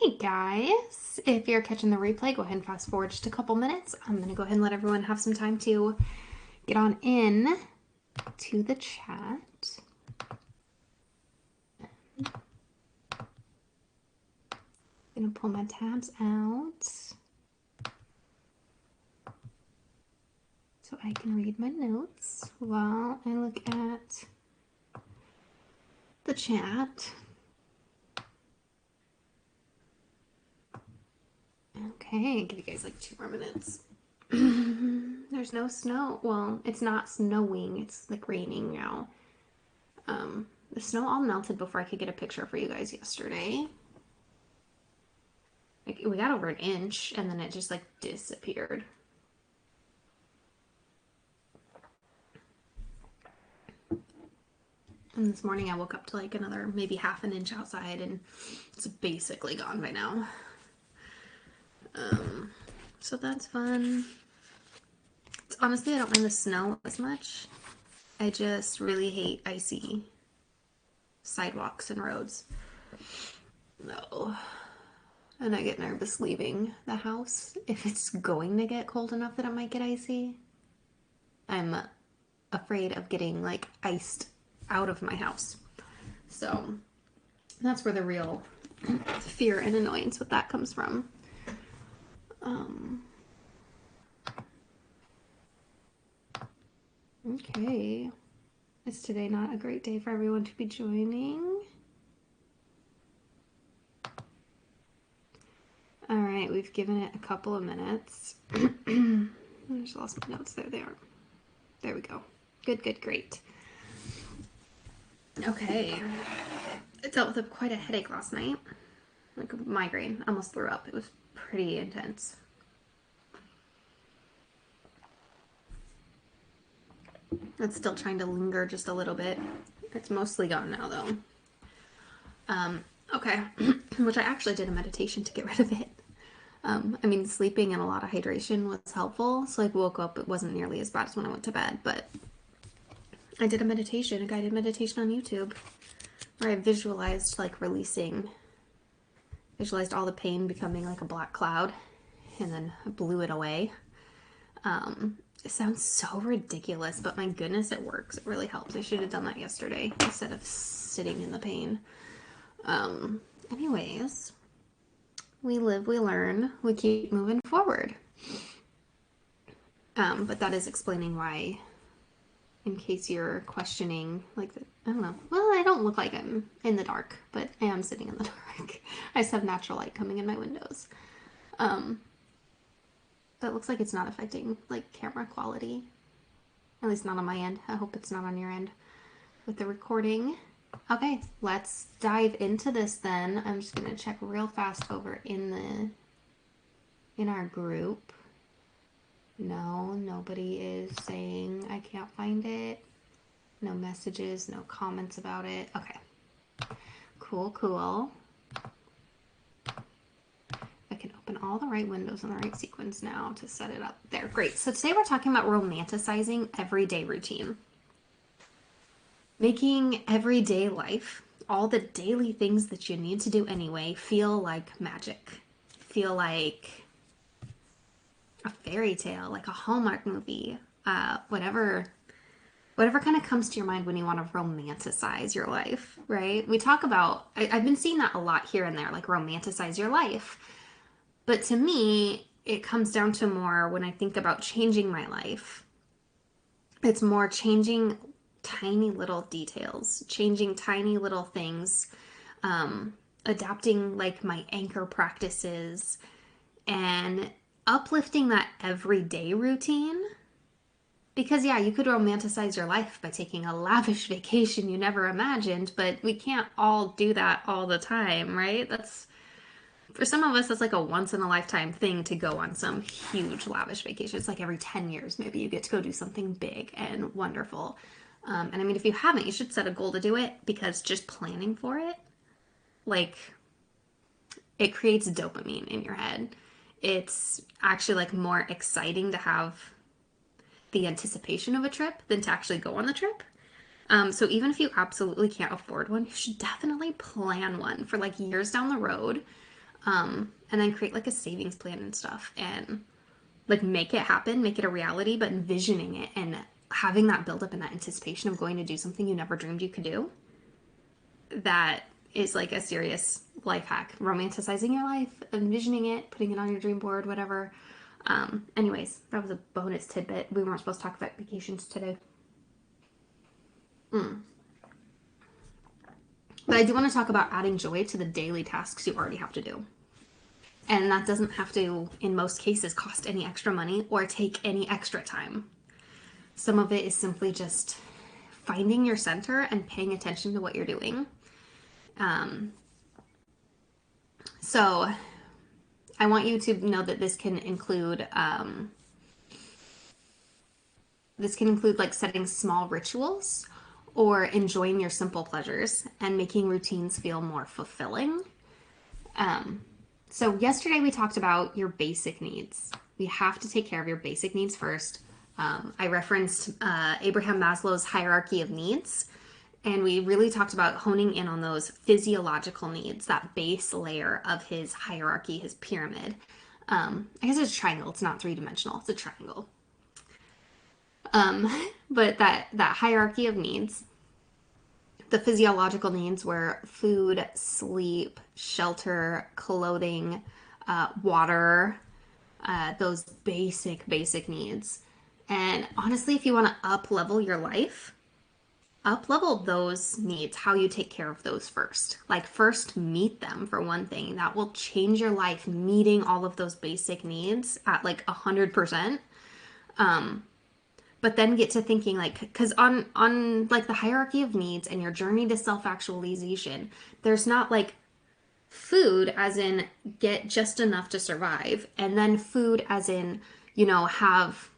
Hey guys, if you're catching the replay, go ahead and fast forward just a couple minutes. I'm going to go ahead and let everyone have some time to get on in to the chat. I'm going to pull my tabs out so I can read my notes while I look at the chat. Okay, give you guys like 2 more minutes. There's no snow. Well, it's not snowing. It's like raining now. The snow all melted before I could get a picture for you guys yesterday. Like, we got over an inch and then it just like disappeared. And this morning I woke up to like another maybe half an inch outside and it's basically gone by now. So that's fun. Honestly, I don't mind the snow as much. I just really hate icy sidewalks and roads. No. And I get nervous leaving the house if it's going to get cold enough that it might get icy. I'm afraid of getting like iced out of my house. So that's where the real fear and annoyance with that comes from. Okay. Is today not a great day for everyone to be joining? All right, we've given it a couple of minutes. I just lost my notes. There they are. There we go. Good, great. Okay. I dealt with quite a headache last night. Like a migraine. I almost threw up. It was pretty intense. It's still trying to linger just a little bit. It's mostly gone now, though. Okay. Which I actually did a meditation to get rid of it. I mean, sleeping and a lot of hydration was helpful. So I woke up, it wasn't nearly as bad as when I went to bed, but I did a meditation, a guided meditation on YouTube, where I visualized like visualized all the pain becoming like a black cloud, and then blew it away. It sounds so ridiculous, but my goodness, it works. It really helps. I should have done that yesterday instead of sitting in the pain. Anyways, we live, we learn, we keep moving forward. But that is explaining why, in case you're questioning, like, I don't know. Well, I don't look like I'm in the dark, but I am sitting in the dark. I just have natural light coming in my windows. But it looks like it's not affecting, like, camera quality. At least not on my end. I hope it's not on your end with the recording. Okay, let's dive into this then. I'm just going to check real fast over in our group. No, nobody is saying I can't find it. No messages, no comments about it. Okay. Cool. I can open all the right windows in the right sequence now to set it up. There, great. So today we're talking about romanticizing everyday routine. Making everyday life, all the daily things that you need to do anyway, feel like magic. Feel like a fairy tale, like a Hallmark movie, whatever kind of comes to your mind when you want to romanticize your life, right? We talk about, I've been seeing that a lot here and there, like romanticize your life. But to me, it comes down to more when I think about changing my life. It's more changing tiny little details, changing tiny little things, adapting like my anchor practices and uplifting that everyday routine. Because yeah, you could romanticize your life by taking a lavish vacation you never imagined, but we can't all do that all the time, right? For some of us, that's like a once in a lifetime thing to go on some huge lavish vacation. It's like every 10 years, maybe you get to go do something big and wonderful. And I mean, if you haven't, you should set a goal to do it, because just planning for it, like, it creates dopamine in your head. It's actually like more exciting to have the anticipation of a trip than to actually go on the trip. So even if you absolutely can't afford one, you should definitely plan one for like years down the road. And then create like a savings plan and stuff and like make it happen, make it a reality, but envisioning it and having that build up and that anticipation of going to do something you never dreamed you could do. That is like a serious life hack. Romanticizing your life, envisioning it, putting it on your dream board, whatever. Anyways, that was a bonus tidbit. We weren't supposed to talk about vacations today. But I do want to talk about adding joy to the daily tasks you already have to do. And that doesn't have to, in most cases, cost any extra money or take any extra time. Some of it is simply just finding your center and paying attention to what you're doing. So I want you to know that this can include like setting small rituals or enjoying your simple pleasures and making routines feel more fulfilling. So yesterday we talked about your basic needs. We have to take care of your basic needs first. I referenced Abraham Maslow's hierarchy of needs, and we really talked about honing in on those physiological needs, that base layer of his hierarchy, his pyramid. I guess it's a triangle. It's not three-dimensional. It's a triangle. But that hierarchy of needs, the physiological needs were food, sleep, shelter, clothing, water, those basic needs. And honestly, if you want to up level your life, up level those needs, how you take care of those first. Like first meet them for one thing. That will change your life, meeting all of those basic needs at like 100%. But then get to thinking like, because on like the hierarchy of needs and your journey to self-actualization, there's not like food as in get just enough to survive, and then food as in, have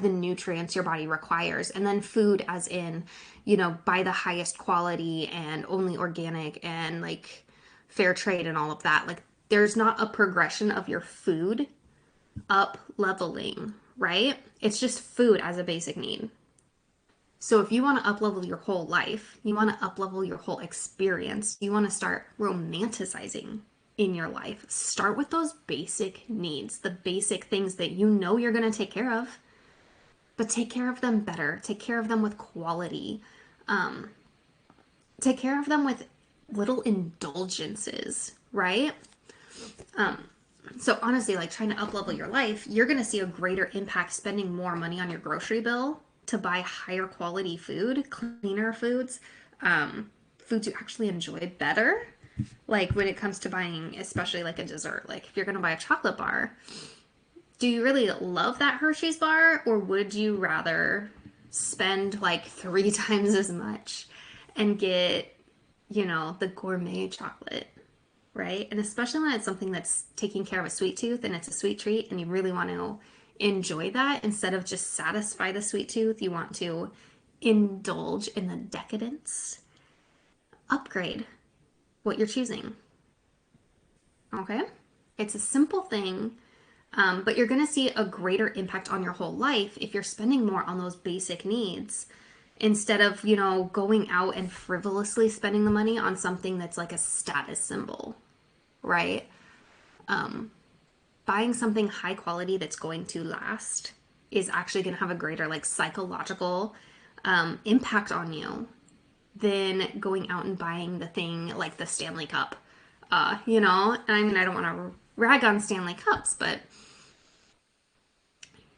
the nutrients your body requires, and then food as in, buy the highest quality and only organic and like fair trade and all of that. Like there's not a progression of your food up leveling, right? It's just food as a basic need. So if you want to up level your whole life, you want to up level your whole experience, you want to start romanticizing in your life. Start with those basic needs, the basic things that you know you're going to take care of, but take care of them better. Take care of them with quality. Take care of them with little indulgences, right? So honestly, like trying to up level your life, you're going to see a greater impact spending more money on your grocery bill to buy higher quality food, cleaner foods, foods you actually enjoy better. Like when it comes to buying, especially like a dessert, like if you're going to buy a chocolate bar, do you really love that Hershey's bar, or would you rather spend like 3 times as much and get, the gourmet chocolate, right? And especially when it's something that's taking care of a sweet tooth and it's a sweet treat and you really want to enjoy that instead of just satisfy the sweet tooth, you want to indulge in the decadence. Upgrade what you're choosing. Okay? It's a simple thing, but you're going to see a greater impact on your whole life if you're spending more on those basic needs instead of, going out and frivolously spending the money on something that's like a status symbol, right? Buying something high quality that's going to last is actually going to have a greater like psychological impact on you than going out and buying the thing like the Stanley Cup, And I mean, I don't want to rag on Stanley Cups, but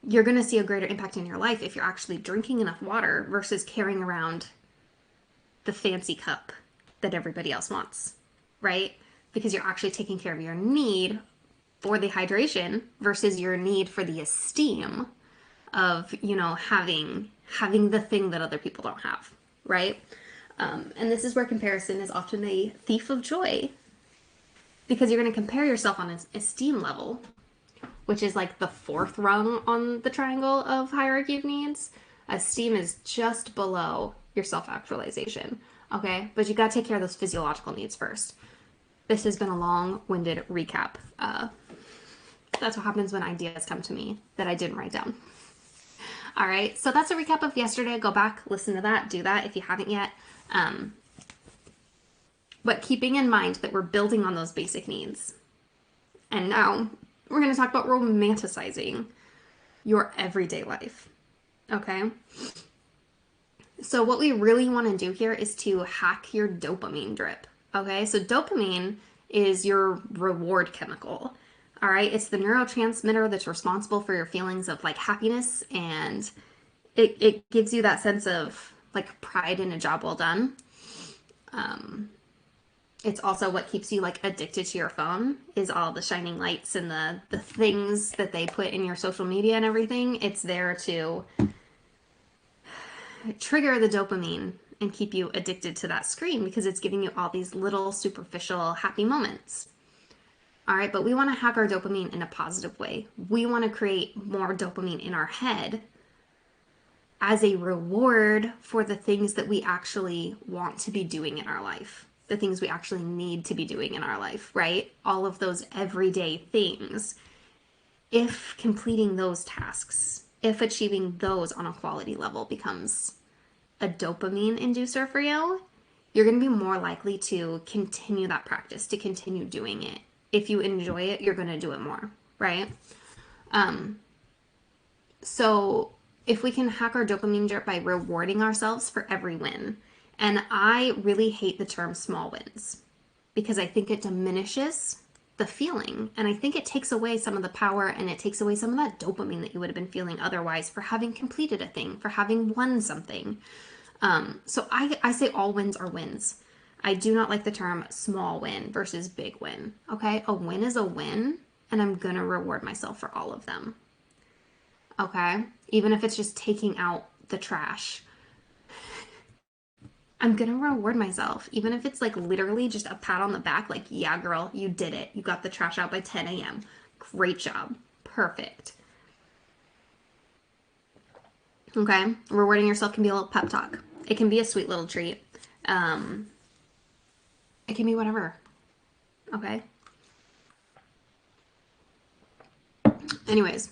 you're going to see a greater impact in your life if you're actually drinking enough water versus carrying around the fancy cup that everybody else wants, right? Because you're actually taking care of your need for the hydration versus your need for the esteem of, having the thing that other people don't have, right? And this is where comparison is often a thief of joy, because you're going to compare yourself on an esteem level, which is like the 4th rung on the triangle of hierarchy of needs. Esteem is just below your self-actualization, okay? But you got to take care of those physiological needs first. This has been a long-winded recap. That's what happens when ideas come to me that I didn't write down. All right, so that's a recap of yesterday. Go back, listen to that, do that if you haven't yet. But keeping in mind that we're building on those basic needs. And now we're going to talk about romanticizing your everyday life. Okay? So, what we really want to do here is to hack your dopamine drip. Okay? So, dopamine is your reward chemical. All right? It's the neurotransmitter that's responsible for your feelings of like happiness, and it gives you that sense of like pride in a job well done. It's also what keeps you like addicted to your phone is all the shining lights and the things that they put in your social media and everything. It's there to trigger the dopamine and keep you addicted to that screen because it's giving you all these little superficial happy moments. All right, but we want to hack our dopamine in a positive way. We want to create more dopamine in our head as a reward for the things that we actually want to be doing in our life, the things we actually need to be doing in our life, right? All of those everyday things. If completing those tasks, if achieving those on a quality level becomes a dopamine inducer for you, you're going to be more likely to continue that practice, to continue doing it. If you enjoy it, you're going to do it more, right? So if we can hack our dopamine drip by rewarding ourselves for every win, and I really hate the term small wins because I think it diminishes the feeling, and I think it takes away some of the power and it takes away some of that dopamine that you would have been feeling otherwise for having completed a thing, for having won something. So I say all wins are wins. I do not like the term small win versus big win. Okay, a win is a win, and I'm gonna reward myself for all of them. Okay, even if it's just taking out the trash, I'm gonna reward myself, even if it's like literally just a pat on the back, like, yeah, girl, you did it. You got the trash out by 10 a.m. Great job. Perfect. Okay, rewarding yourself can be a little pep talk. It can be a sweet little treat. Um, it can be whatever. Okay. Anyways,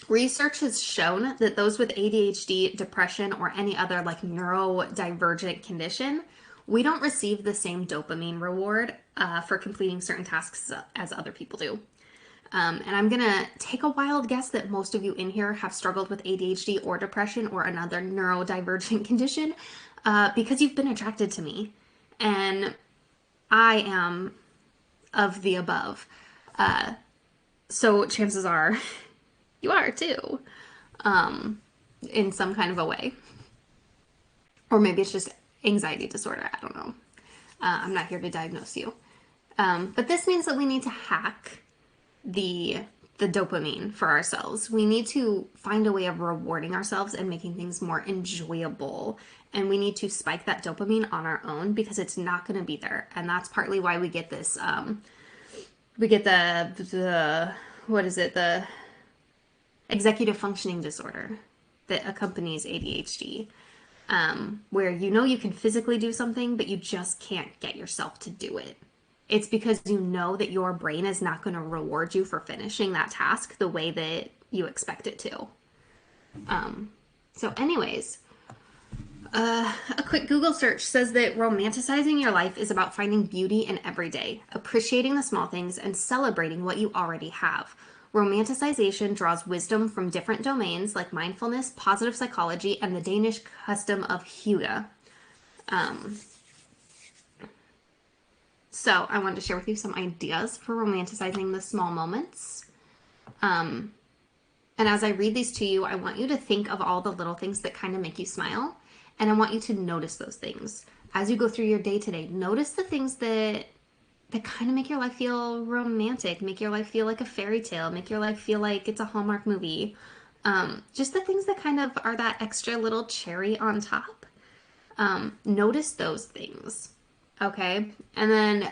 research has shown that those with ADHD, depression, or any other like neurodivergent condition, we don't receive the same dopamine reward for completing certain tasks as other people do. And I'm going to take a wild guess that most of you in here have struggled with ADHD or depression or another neurodivergent condition because you've been attracted to me. And I am of the above. So chances are you are too, in some kind of a way. Or maybe it's just anxiety disorder. I don't know. I'm not here to diagnose you. But this means that we need to hack the dopamine for ourselves. We need to find a way of rewarding ourselves and making things more enjoyable. And we need to spike that dopamine on our own because it's not going to be there. And that's partly why we get this, we get the, what is it? The executive functioning disorder that accompanies ADHD. Where you know you can physically do something, but you just can't get yourself to do it. It's because you know that your brain is not going to reward you for finishing that task the way that you expect it to. So anyways, a quick Google search says that romanticizing your life is about finding beauty in every day, appreciating the small things, and celebrating what you already have. Romanticization draws wisdom from different domains like mindfulness, positive psychology, and the Danish custom of hygge. So I wanted to share with you some ideas for romanticizing the small moments. And as I read these to you, I want you to think of all the little things that kind of make you smile. And I want you to notice those things. As you go through your day today, notice the things that kind of make your life feel romantic, make your life feel like a fairy tale, make your life feel like it's a Hallmark movie. Just the things that kind of are that extra little cherry on top. Notice those things, okay? And then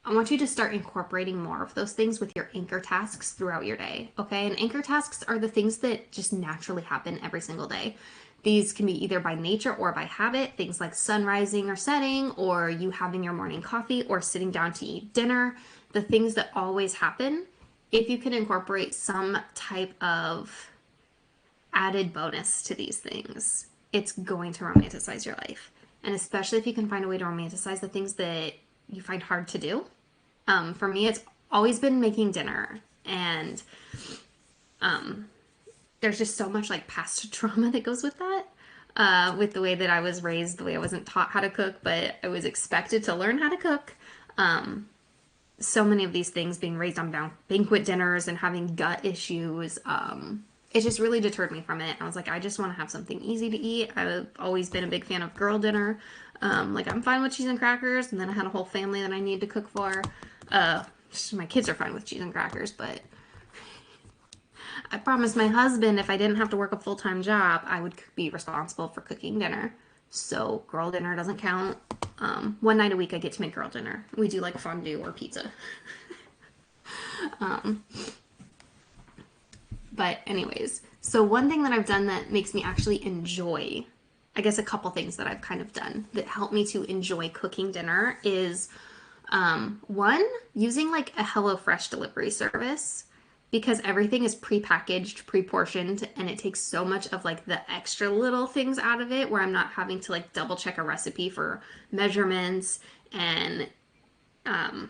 I want you to start incorporating more of those things with your anchor tasks throughout your day, okay? And anchor tasks are the things that just naturally happen every single day. These can be either by nature or by habit, things like sun rising or setting, or you having your morning coffee, or sitting down to eat dinner. The things that always happen, if you can incorporate some type of added bonus to these things, it's going to romanticize your life. And especially if you can find a way to romanticize the things that you find hard to do. For me, it's always been making dinner, and um, there's just so much like past trauma that goes with that. With the way that I was raised, the way I wasn't taught how to cook, but I was expected to learn how to cook. So many of these things, being raised on banquet dinners and having gut issues, it just really deterred me from it. I was like, I just want to have something easy to eat. I've always been a big fan of girl dinner. Like, I'm fine with cheese and crackers, and then I had a whole family that I need to cook for. Uh, my kids are fine with cheese and crackers, but I promised my husband if I didn't have to work a full-time job, I would be responsible for cooking dinner. So girl dinner doesn't count. One night a week I get to make girl dinner. We do like fondue or pizza. um, but anyways, so one thing that I've done that makes me actually enjoy, I guess a couple things that I've kind of done that help me to enjoy cooking dinner is one, using like a HelloFresh delivery service, because everything is pre-packaged, pre-portioned, and it takes so much of like the extra little things out of it where I'm not having to like double check a recipe for measurements, and um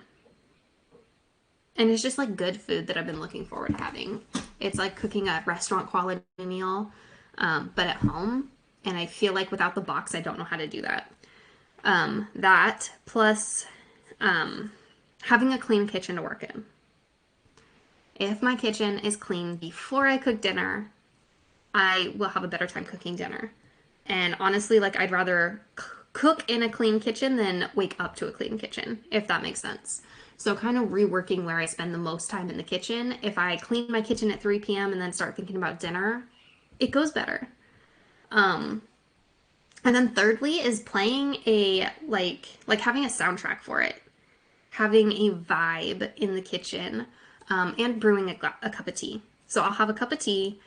and it's just like good food that I've been looking forward to having. It's like cooking a restaurant quality meal, but at home. And I feel like without the box, I don't know how to do that. That plus having a clean kitchen to work in. If my kitchen is clean before I cook dinner, I will have a better time cooking dinner. And honestly, like I'd rather cook in a clean kitchen than wake up to a clean kitchen, if that makes sense. So kind of reworking where I spend the most time in the kitchen. If I clean my kitchen at 3 p.m. and then start thinking about dinner, it goes better. Um, and then thirdly is playing a like having a soundtrack for it, having a vibe in the kitchen, and brewing a cup of tea. So I'll have a cup of tea,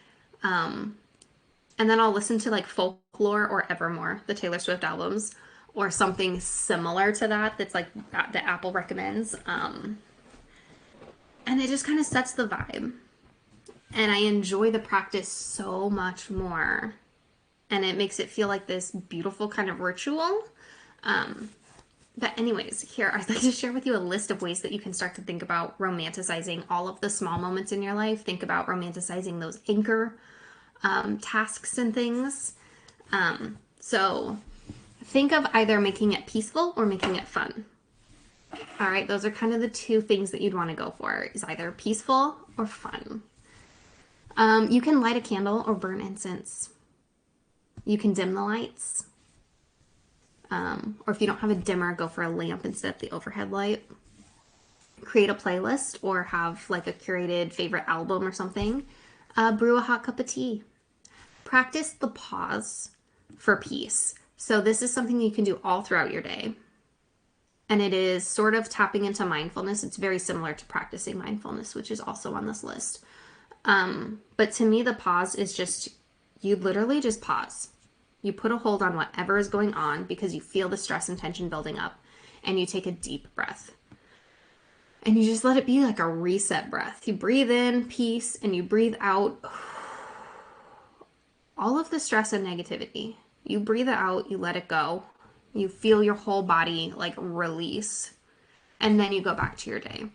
um, and then I'll listen to like Folklore or Evermore, the Taylor Swift albums, or something similar to that that's like that Apple recommends. And it just kind of sets the vibe. And I enjoy the practice so much more. And it makes it feel like this beautiful kind of ritual. Um, but anyways, here I'd like to share with you a list of ways that you can start to think about romanticizing all of the small moments in your life. Think about romanticizing those anchor tasks and things. So think of either making it peaceful or making it fun. All right, those are kind of the two things that you'd want to go for, is either peaceful or fun. You can light a candle or burn incense. You can dim the lights. Or if you don't have a dimmer, go for a lamp instead of the overhead light. Create a playlist or have like a curated favorite album or something. Brew a hot cup of tea. Practice the pause for peace. So this is something you can do all throughout your day. And it is sort of tapping into mindfulness. It's very similar to practicing mindfulness, which is also on this list. But to me, the pause is just, you literally just pause. You put a hold on whatever is going on because you feel the stress and tension building up, and you take a deep breath. And you just let it be like a reset breath. You breathe in peace and you breathe out all of the stress and negativity. You breathe it out, you let it go. You feel your whole body like release. And then you go back to your day.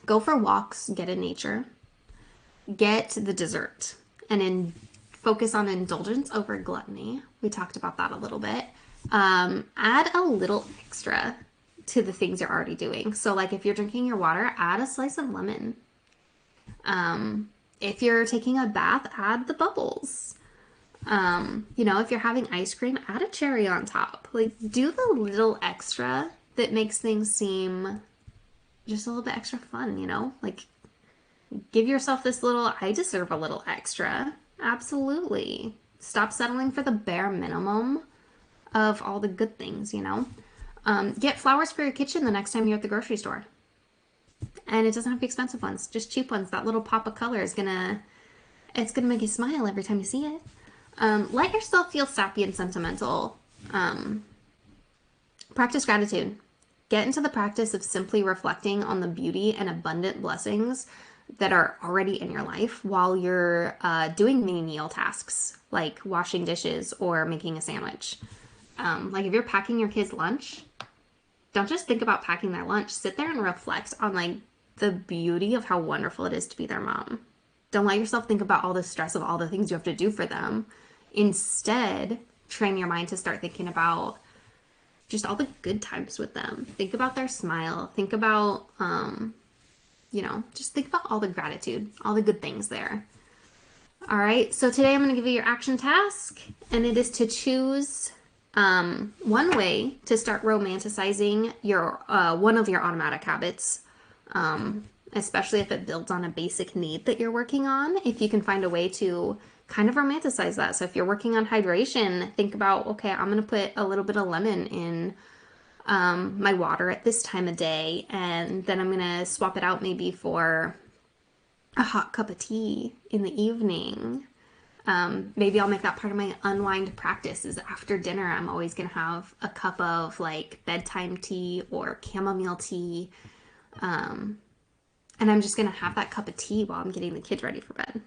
Go for walks, get in nature. Get the dessert. And focus on indulgence over gluttony. We talked about that a little bit. Add a little extra to the things you're already doing. So like if you're drinking your water, add a slice of lemon. If you're taking a bath, add the bubbles. If you're having ice cream, add a cherry on top. Like, do the little extra that makes things seem just a little bit extra fun, Like, give yourself this little, I deserve a little extra. Absolutely. Stop settling for the bare minimum of all the good things, Get flowers for your kitchen the next time you're at the grocery store. And it doesn't have to be expensive ones, just cheap ones. That little pop of color it's gonna make you smile every time you see it. Let yourself feel sappy and sentimental. Practice gratitude. Get into the practice of simply reflecting on the beauty and abundant blessings that are already in your life while you're doing menial tasks like washing dishes or making a sandwich. Like if you're packing your kids' lunch, don't just think about packing their lunch. Sit there and reflect on like the beauty of how wonderful it is to be their mom. Don't let yourself think about all the stress of all the things you have to do for them. Instead, train your mind to start thinking about just all the good times with them. Think about their smile. Think about, just think about all the gratitude, all the good things there. All right, so today I'm going to give you your action task, and it is to choose one way to start romanticizing your one of your automatic habits, especially if it builds on a basic need that you're working on. If you can find a way to kind of romanticize that. So if you're working on hydration, think about, okay, I'm going to put a little bit of lemon in my water at this time of day, and then I'm going to swap it out maybe for a hot cup of tea in the evening. Maybe I'll make that part of my unwind practice is after dinner, I'm always going to have a cup of like bedtime tea or chamomile tea. And I'm just going to have that cup of tea while I'm getting the kids ready for bed.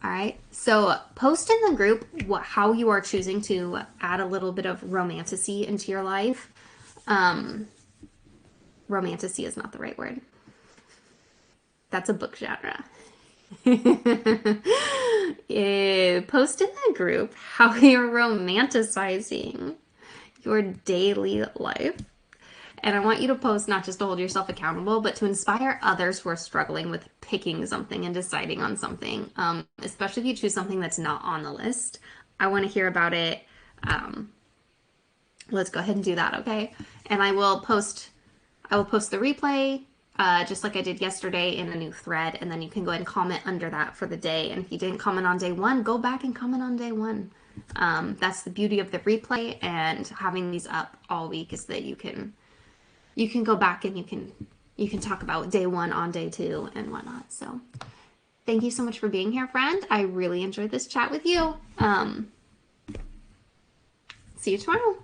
All right. So post in the group how you are choosing to add a little bit of romanticy into your life. Romanticy is not the right word. That's a book genre. Post in the group how you're romanticizing your daily life. And I want you to post not just to hold yourself accountable, but to inspire others who are struggling with picking something and deciding on something. Especially if you choose something that's not on the list. I want to hear about it. Let's go ahead and do that, okay? And I will post the replay just like I did yesterday in a new thread, and then you can go ahead and comment under that for the day. And if you didn't comment on day one, go back and comment on day one. That's the beauty of the replay and having these up all week is that you can go back and you can talk about day one on day two and whatnot. So thank you so much for being here, friend. I really enjoyed this chat with you. See you tomorrow.